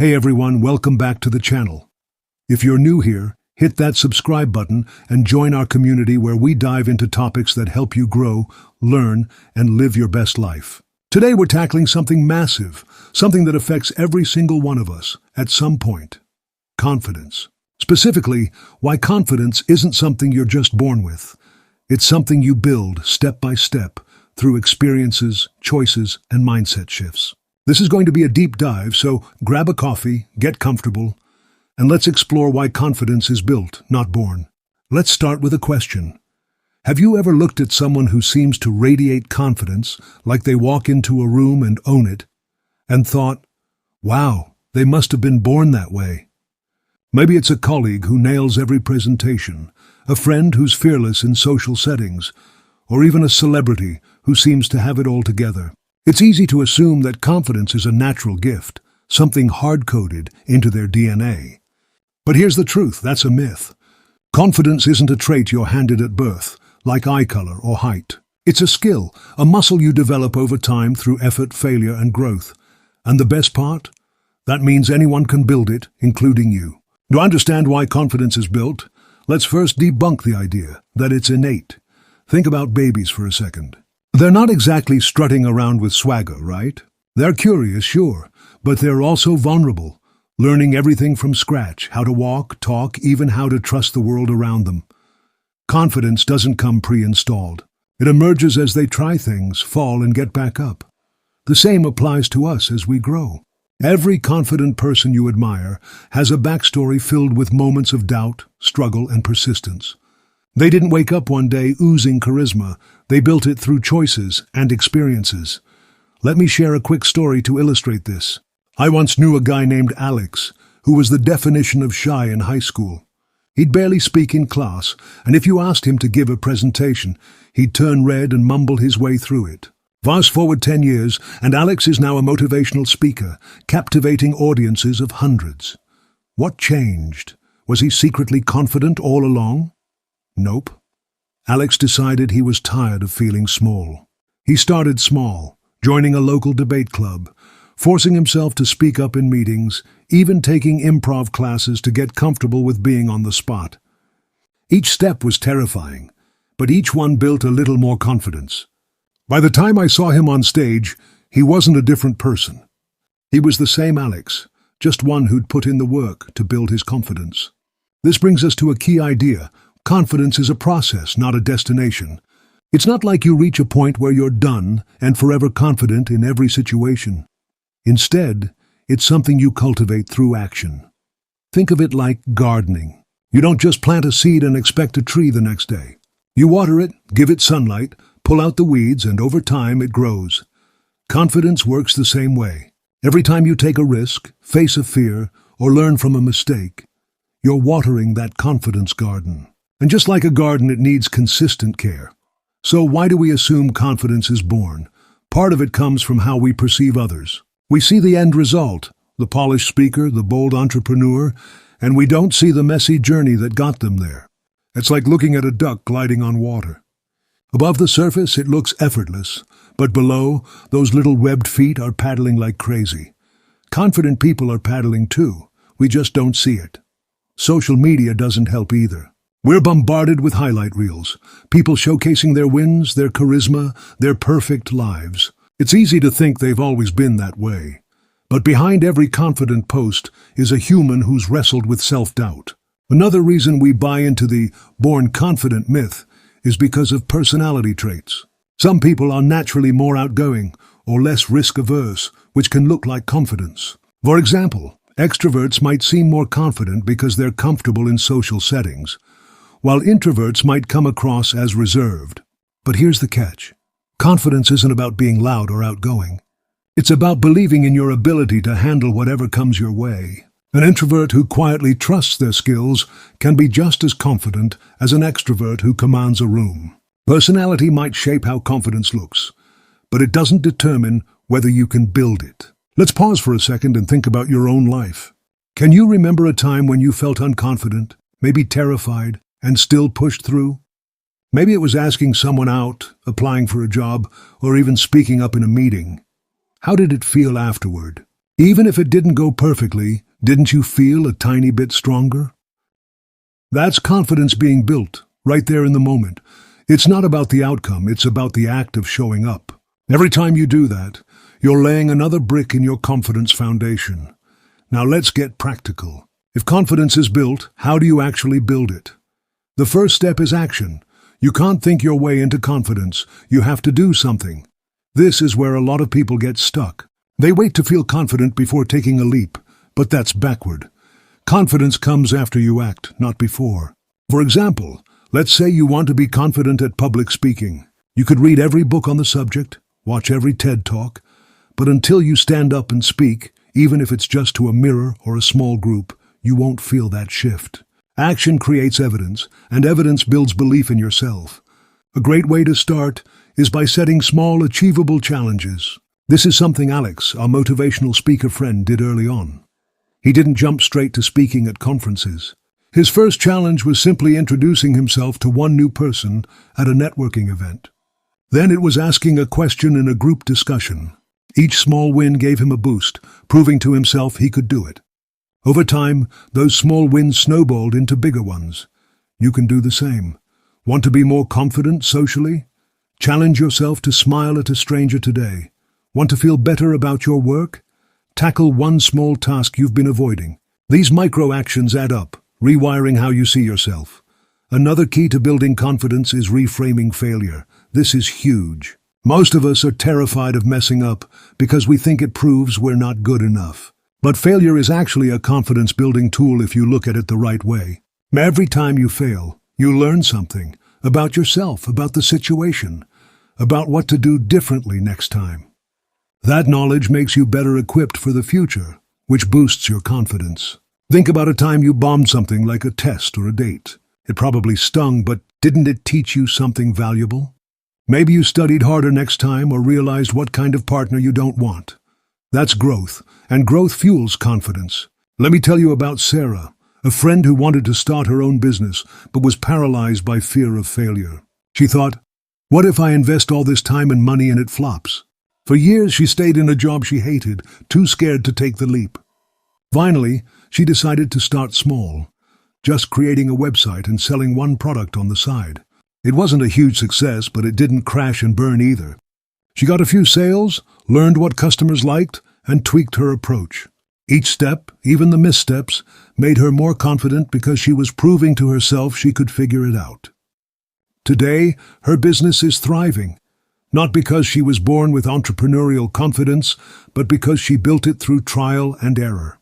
Hey everyone, welcome back to the channel. If you're new here, hit that subscribe button and join our community where we dive into topics that help you grow, learn, and live your best life. Today we're tackling something massive, something that affects every single one of us at some point. Confidence. Specifically, why confidence isn't something you're just born with. It's something you build step by step through experiences, choices, and mindset shifts. This is going to be a deep dive, so grab a coffee, get comfortable, and let's explore why confidence is built, not born. Let's start with a question. Have you ever looked at someone who seems to radiate confidence, like they walk into a room and own it, and thought, wow, they must have been born that way? Maybe it's a colleague who nails every presentation, a friend who's fearless in social settings, or even a celebrity who seems to have it all together. It's easy to assume that confidence is a natural gift, something hard-coded into their DNA. But here's the truth, that's a myth. Confidence isn't a trait you're handed at birth, like eye color or height. It's a skill, a muscle you develop over time through effort, failure, and growth. And the best part? That means anyone can build it, including you. To understand why confidence is built, let's first debunk the idea that it's innate. Think about babies for a second. They're not exactly strutting around with swagger, right? They're curious, sure, but they're also vulnerable, learning everything from scratch, how to walk, talk, even how to trust the world around them. Confidence doesn't come pre-installed. It emerges as they try things, fall, and get back up. The same applies to us as we grow. Every confident person you admire has a backstory filled with moments of doubt, struggle, and persistence. They didn't wake up one day oozing charisma. They built it through choices and experiences. Let me share a quick story to illustrate this. I once knew a guy named Alex, who was the definition of shy in high school. He'd barely speak in class, and if you asked him to give a presentation, he'd turn red and mumble his way through it. Fast forward 10 years, and Alex is now a motivational speaker, captivating audiences of hundreds. What changed? Was he secretly confident all along? Nope. Alex decided he was tired of feeling small. He started small, joining a local debate club, forcing himself to speak up in meetings, even taking improv classes to get comfortable with being on the spot. Each step was terrifying, but each one built a little more confidence. By the time I saw him on stage, he wasn't a different person. He was the same Alex, just one who'd put in the work to build his confidence. This brings us to a key idea. Confidence is a process, not a destination. It's not like you reach a point where you're done and forever confident in every situation. Instead, it's something you cultivate through action. Think of it like gardening. You don't just plant a seed and expect a tree the next day. You water it, give it sunlight, pull out the weeds, and over time it grows. Confidence works the same way. Every time you take a risk, face a fear, or learn from a mistake, you're watering that confidence garden. And just like a garden, it needs consistent care. So why do we assume confidence is born? Part of it comes from how we perceive others. We see the end result, the polished speaker, the bold entrepreneur, and we don't see the messy journey that got them there. It's like looking at a duck gliding on water. Above the surface, it looks effortless, but below, those little webbed feet are paddling like crazy. Confident people are paddling too. We just don't see it. Social media doesn't help either. We're bombarded with highlight reels, people showcasing their wins, their charisma, their perfect lives. It's easy to think they've always been that way. But behind every confident post is a human who's wrestled with self-doubt. Another reason we buy into the born confident myth is because of personality traits. Some people are naturally more outgoing or less risk-averse, which can look like confidence. For example, extroverts might seem more confident because they're comfortable in social settings, while introverts might come across as reserved. But here's the catch. Confidence isn't about being loud or outgoing. It's about believing in your ability to handle whatever comes your way. An introvert who quietly trusts their skills can be just as confident as an extrovert who commands a room. Personality might shape how confidence looks, but it doesn't determine whether you can build it. Let's pause for a second and think about your own life. Can you remember a time when you felt unconfident, maybe terrified, and still pushed through? Maybe it was asking someone out, applying for a job, or even speaking up in a meeting. How did it feel afterward? Even if it didn't go perfectly, didn't you feel a tiny bit stronger? That's confidence being built, right there in the moment. It's not about the outcome, it's about the act of showing up. Every time you do that, you're laying another brick in your confidence foundation. Now let's get practical. If confidence is built, how do you actually build it? The first step is action. You can't think your way into confidence. You have to do something. This is where a lot of people get stuck. They wait to feel confident before taking a leap, but that's backward. Confidence comes after you act, not before. For example, let's say you want to be confident at public speaking. You could read every book on the subject, watch every TED Talk, but until you stand up and speak, even if it's just to a mirror or a small group, you won't feel that shift. Action creates evidence, and evidence builds belief in yourself. A great way to start is by setting small, achievable challenges. This is something Alex, our motivational speaker friend, did early on. He didn't jump straight to speaking at conferences. His first challenge was simply introducing himself to one new person at a networking event. Then it was asking a question in a group discussion. Each small win gave him a boost, proving to himself he could do it. Over time, those small wins snowballed into bigger ones. You can do the same. Want to be more confident socially? Challenge yourself to smile at a stranger today. Want to feel better about your work? Tackle one small task you've been avoiding. These micro actions add up, rewiring how you see yourself. Another key to building confidence is reframing failure. This is huge. Most of us are terrified of messing up because we think it proves we're not good enough. But failure is actually a confidence-building tool if you look at it the right way. Every time you fail, you learn something about yourself, about the situation, about what to do differently next time. That knowledge makes you better equipped for the future, which boosts your confidence. Think about a time you bombed something like a test or a date. It probably stung, but didn't it teach you something valuable? Maybe you studied harder next time or realized what kind of partner you don't want. That's growth, and growth fuels confidence. Let me tell you about Sarah, a friend who wanted to start her own business but was paralyzed by fear of failure. She thought, what if I invest all this time and money and it flops? For years she stayed in a job she hated, too scared to take the leap. Finally, she decided to start small, just creating a website and selling one product on the side. It wasn't a huge success, but it didn't crash and burn either. She got a few sales, learned what customers liked, and tweaked her approach. Each step, even the missteps, made her more confident because she was proving to herself she could figure it out. Today, her business is thriving, not because she was born with entrepreneurial confidence, but because she built it through trial and error.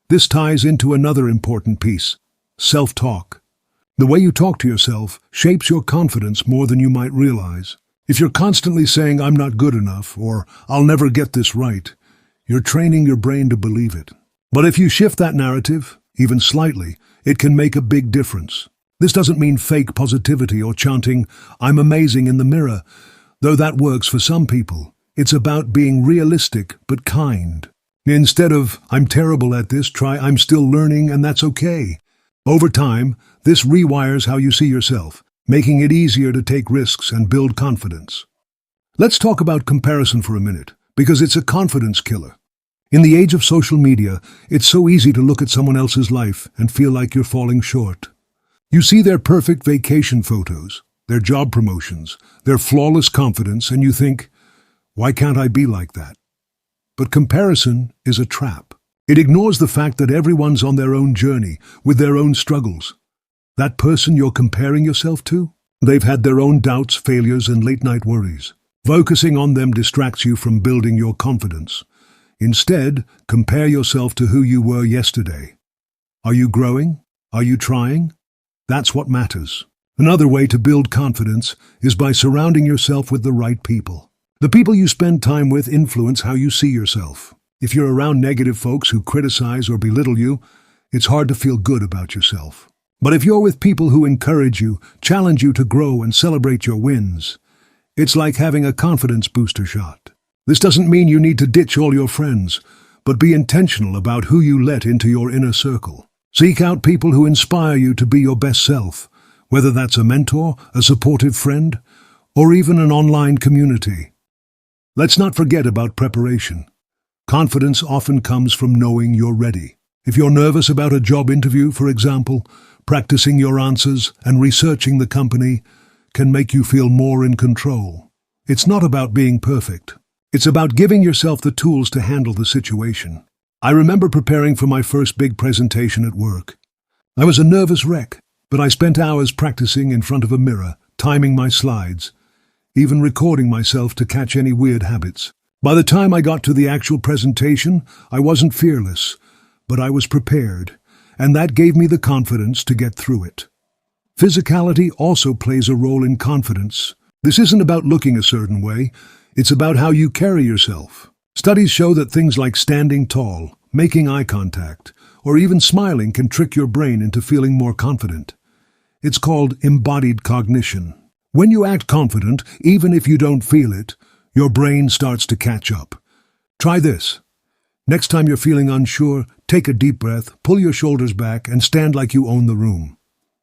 This ties into another important piece: self-talk. The way you talk to yourself shapes your confidence more than you might realize. If you're constantly saying, I'm not good enough, or I'll never get this right, you're training your brain to believe it. But if you shift that narrative, even slightly, it can make a big difference. This doesn't mean fake positivity or chanting, I'm amazing in the mirror, though that works for some people. It's about being realistic but kind. Instead of, I'm terrible at this, try, I'm still learning and that's okay. Over time, this rewires how you see yourself, making it easier to take risks and build confidence. Let's talk about comparison for a minute, because it's a confidence killer. In the age of social media, it's so easy to look at someone else's life and feel like you're falling short. You see their perfect vacation photos, their job promotions, their flawless confidence, and you think, why can't I be like that? But comparison is a trap. It ignores the fact that everyone's on their own journey, with their own struggles. That person you're comparing yourself to? They've had their own doubts, failures, and late-night worries. Focusing on them distracts you from building your confidence. Instead, compare yourself to who you were yesterday. Are you growing? Are you trying? That's what matters. Another way to build confidence is by surrounding yourself with the right people. The people you spend time with influence how you see yourself. If you're around negative folks who criticize or belittle you, it's hard to feel good about yourself. But if you're with people who encourage you, challenge you to grow, and celebrate your wins, it's like having a confidence booster shot. This doesn't mean you need to ditch all your friends, but be intentional about who you let into your inner circle. Seek out people who inspire you to be your best self, whether that's a mentor, a supportive friend, or even an online community. Let's not forget about preparation. Confidence often comes from knowing you're ready. If you're nervous about a job interview, for example, practicing your answers and researching the company can make you feel more in control. It's not about being perfect. It's about giving yourself the tools to handle the situation. I remember preparing for my first big presentation at work. I was a nervous wreck, but I spent hours practicing in front of a mirror, timing my slides, even recording myself to catch any weird habits. By the time I got to the actual presentation, I wasn't fearless, but I was prepared, and that gave me the confidence to get through it. Physicality also plays a role in confidence. This isn't about looking a certain way, it's about how you carry yourself. Studies show that things like standing tall, making eye contact, or even smiling can trick your brain into feeling more confident. It's called embodied cognition. When you act confident, even if you don't feel it, your brain starts to catch up. Try this. Next time you're feeling unsure, take a deep breath, pull your shoulders back, and stand like you own the room.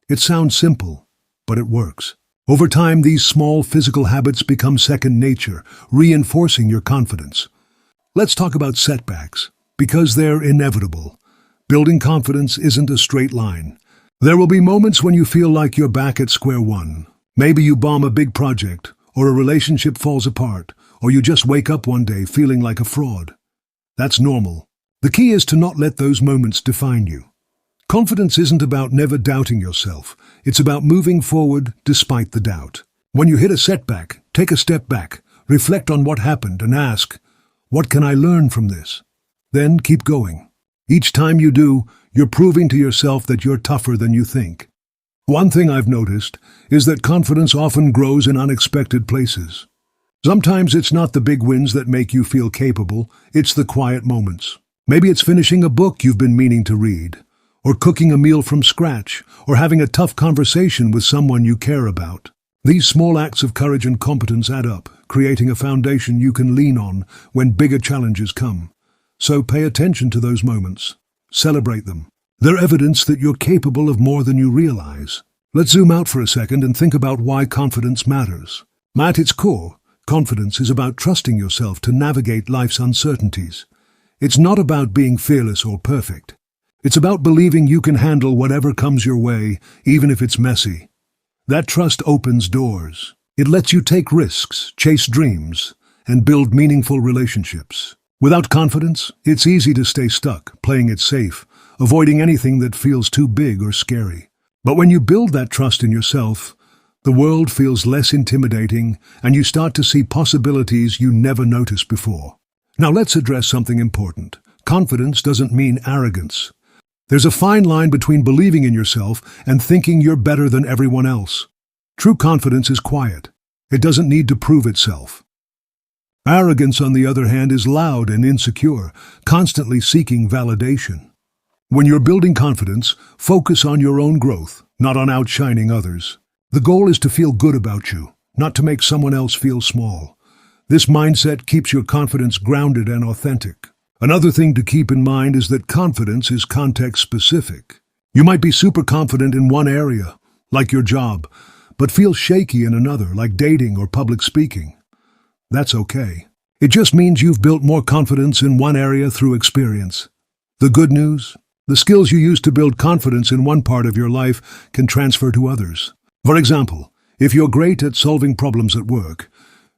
It sounds simple, but it works. Over time, these small physical habits become second nature, reinforcing your confidence. Let's talk about setbacks, because they're inevitable. Building confidence isn't a straight line. There will be moments when you feel like you're back at square one. Maybe you bomb a big project, or a relationship falls apart, or you just wake up one day feeling like a fraud. That's normal. The key is to not let those moments define you. Confidence isn't about never doubting yourself. It's about moving forward despite the doubt. When you hit a setback, take a step back, reflect on what happened, and ask, what can I learn from this? Then keep going. Each time you do, you're proving to yourself that you're tougher than you think. One thing I've noticed is that confidence often grows in unexpected places. Sometimes it's not the big wins that make you feel capable, it's the quiet moments. Maybe it's finishing a book you've been meaning to read, or cooking a meal from scratch, or having a tough conversation with someone you care about. These small acts of courage and competence add up, creating a foundation you can lean on when bigger challenges come. So pay attention to those moments. Celebrate them. They're evidence that you're capable of more than you realize. Let's zoom out for a second and think about why confidence matters. At its core, confidence is about trusting yourself to navigate life's uncertainties. It's not about being fearless or perfect. It's about believing you can handle whatever comes your way, even if it's messy. That trust opens doors. It lets you take risks, chase dreams, and build meaningful relationships. Without confidence, it's easy to stay stuck, playing it safe, avoiding anything that feels too big or scary. But when you build that trust in yourself, the world feels less intimidating, and you start to see possibilities you never noticed before. Now let's address something important. Confidence doesn't mean arrogance. There's a fine line between believing in yourself and thinking you're better than everyone else. True confidence is quiet. It doesn't need to prove itself. Arrogance, on the other hand, is loud and insecure, constantly seeking validation. When you're building confidence, focus on your own growth, not on outshining others. The goal is to feel good about you, not to make someone else feel small. This mindset keeps your confidence grounded and authentic. Another thing to keep in mind is that confidence is context-specific. You might be super confident in one area, like your job, but feel shaky in another, like dating or public speaking. That's okay. It just means you've built more confidence in one area through experience. The good news? The skills you use to build confidence in one part of your life can transfer to others. For example, if you're great at solving problems at work,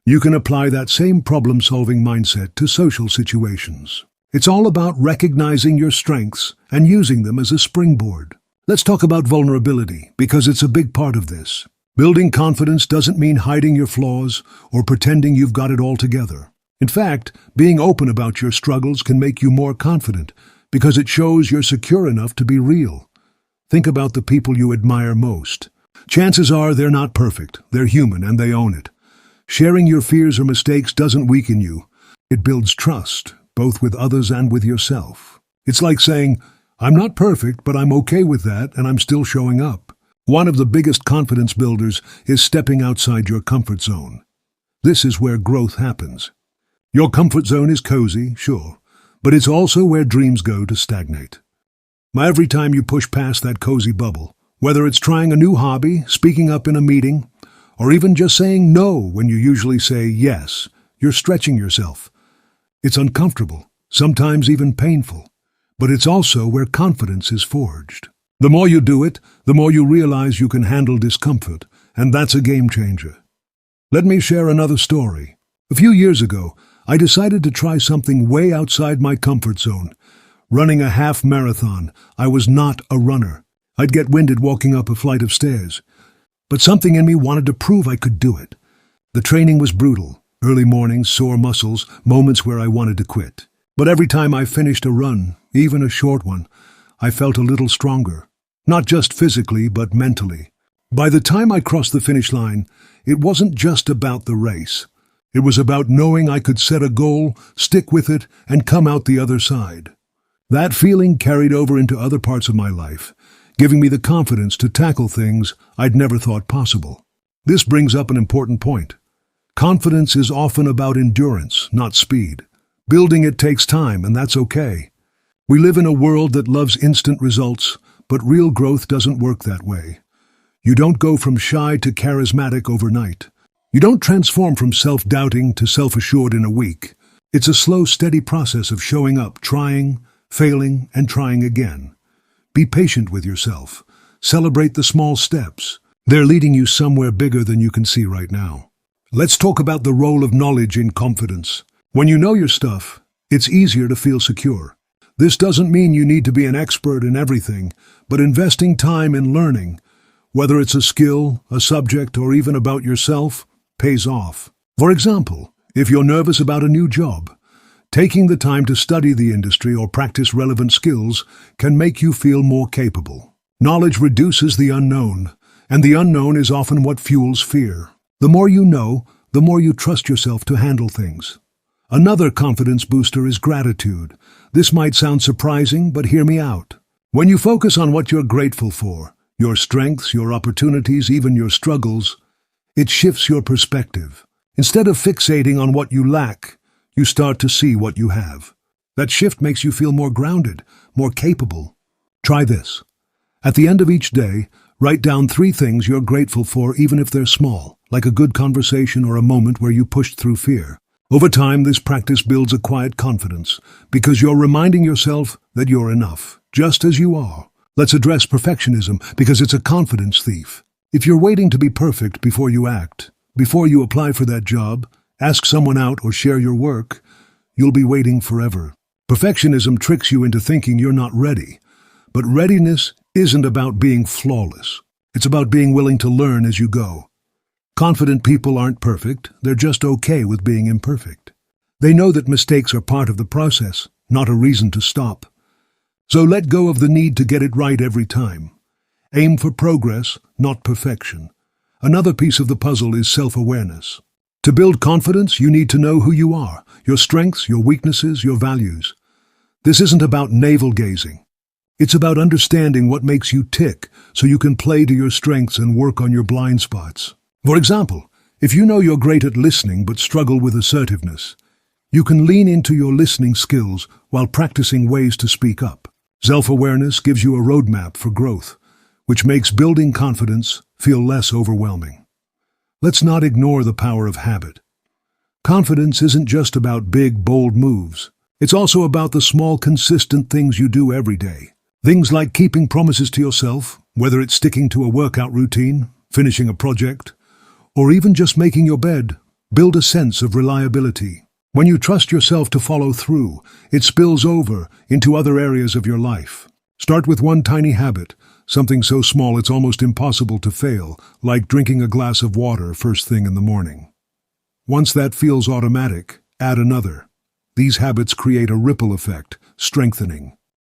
you can apply that same problem-solving mindset to social situations. It's all about recognizing your strengths and using them as a springboard. Let's talk about vulnerability, because it's a big part of this. Building confidence doesn't mean hiding your flaws or pretending you've got it all together. In fact, being open about your struggles can make you more confident, because it shows you're secure enough to be real. Think about the people you admire most. Chances are they're not perfect, they're human, and they own it. Sharing your fears or mistakes doesn't weaken you. It builds trust, both with others and with yourself. It's like saying, I'm not perfect, but I'm okay with that, and I'm still showing up. One of the biggest confidence builders is stepping outside your comfort zone. This is where growth happens. Your comfort zone is cozy, sure, but it's also where dreams go to stagnate. Every time you push past that cozy bubble, whether it's trying a new hobby, speaking up in a meeting, or even just saying no when you usually say yes, you're stretching yourself. It's uncomfortable, sometimes even painful, but it's also where confidence is forged. The more you do it, the more you realize you can handle discomfort, and that's a game changer. Let me share another story. A few years ago, I decided to try something way outside my comfort zone. Running a half marathon. I was not a runner. I'd get winded walking up a flight of stairs. But something in me wanted to prove I could do it. The training was brutal. Early mornings, sore muscles, moments where I wanted to quit. But every time I finished a run, even a short one, I felt a little stronger. Not just physically, but mentally. By the time I crossed the finish line, it wasn't just about the race. It was about knowing I could set a goal, stick with it, and come out the other side. That feeling carried over into other parts of my life, giving me the confidence to tackle things I'd never thought possible. This brings up an important point. Confidence is often about endurance, not speed. Building it takes time, and that's okay. We live in a world that loves instant results, but real growth doesn't work that way. You don't go from shy to charismatic overnight. You don't transform from self-doubting to self-assured in a week. It's a slow, steady process of showing up, trying, failing, and trying again. Be patient with yourself. Celebrate the small steps. They're leading you somewhere bigger than you can see right now. Let's talk about the role of knowledge in confidence. When you know your stuff, it's easier to feel secure. This doesn't mean you need to be an expert in everything, but investing time in learning, whether it's a skill, a subject, or even about yourself, pays off. For example, if you're nervous about a new job, taking the time to study the industry or practice relevant skills can make you feel more capable. Knowledge reduces the unknown, and the unknown is often what fuels fear. The more you know, the more you trust yourself to handle things. Another confidence booster is gratitude. This might sound surprising, but hear me out. When you focus on what you're grateful for, your strengths, your opportunities, even your struggles, it shifts your perspective. Instead of fixating on what you lack, you start to see what you have. That shift makes you feel more grounded, more capable. Try this. At the end of each day, write down 3 things you're grateful for, even if they're small, like a good conversation or a moment where you pushed through fear. Over time, this practice builds a quiet confidence, because you're reminding yourself that you're enough, just as you are. Let's address perfectionism, because it's a confidence thief. If you're waiting to be perfect before you act, before you apply for that job, ask someone out, or share your work, you'll be waiting forever. Perfectionism tricks you into thinking you're not ready. But readiness isn't about being flawless. It's about being willing to learn as you go. Confident people aren't perfect, they're just okay with being imperfect. They know that mistakes are part of the process, not a reason to stop. So let go of the need to get it right every time. Aim for progress, not perfection. Another piece of the puzzle is self-awareness. To build confidence, you need to know who you are, your strengths, your weaknesses, your values. This isn't about navel-gazing. It's about understanding what makes you tick so you can play to your strengths and work on your blind spots. For example, if you know you're great at listening but struggle with assertiveness, you can lean into your listening skills while practicing ways to speak up. Self-awareness gives you a roadmap for growth, which makes building confidence feel less overwhelming. Let's not ignore the power of habit. Confidence isn't just about big, bold moves. It's also about the small, consistent things you do every day. Things like keeping promises to yourself, whether it's sticking to a workout routine, finishing a project, or even just making your bed, build a sense of reliability. When you trust yourself to follow through, it spills over into other areas of your life. Start with one tiny habit, something so small it's almost impossible to fail, like drinking a glass of water first thing in the morning. Once that feels automatic, add another. These habits create a ripple effect, strengthening